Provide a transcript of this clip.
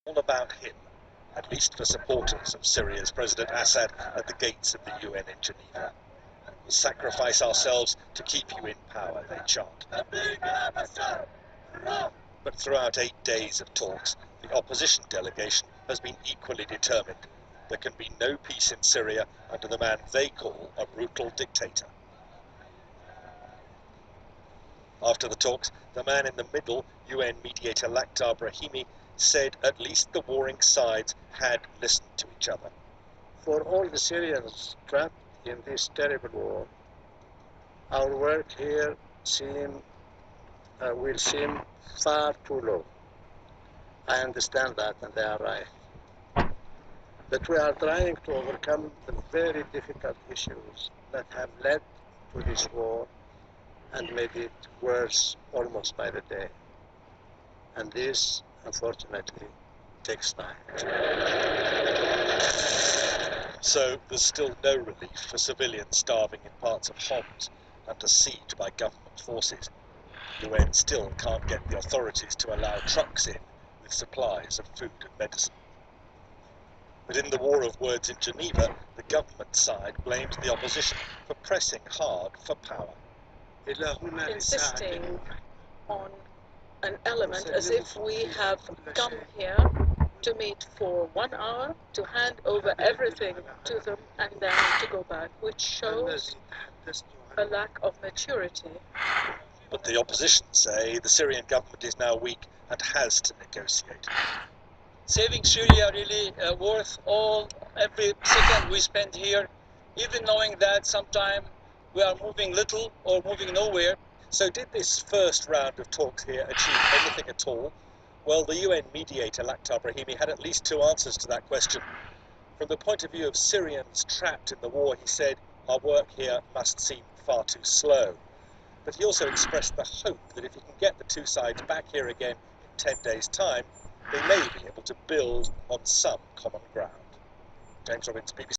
all about him, at least for supporters of Syria's President Assad at the gates of the UN in Geneva. We'll sacrifice ourselves to keep you in power, they chant. But throughout 8 days of talks, the opposition delegation has been equally determined. There can be no peace in Syria under the man they call a brutal dictator. After the talks, the man in the middle, UN mediator Lakhdar Brahimi, said at least the warring sides had listened to each other. For all the Syrians trapped in this terrible war, our work here will seem far too low. I understand that, and they are right. But we are trying to overcome the very difficult issues that have led to this war and made it worse almost by the day. And this, unfortunately, takes time. So there's still no relief for civilians starving in parts of Homs under siege by government forces. UN still can't get the authorities to allow trucks in with supplies of food and medicine. But in the war of words in Geneva, the government side blamed the opposition for pressing hard for power. Insisting on an element as if we have come here to meet for 1 hour, to hand over everything to them and then to go back, which shows a lack of maturity. But the opposition say the Syrian government is now weak and has to negotiate. Saving Syria really worth every second we spend here, even knowing that sometimes we are moving little or moving nowhere. So did this first round of talks here achieve anything at all? Well, the UN mediator Lakhdar Brahimi had at least 2 answers to that question. From the point of view of Syrians trapped in the war, he said, our work here must seem far too slow. But he also expressed the hope that if he can get the 2 sides back here again in 10 days' time, they may be able to build on some common ground. James Robbins, BBC.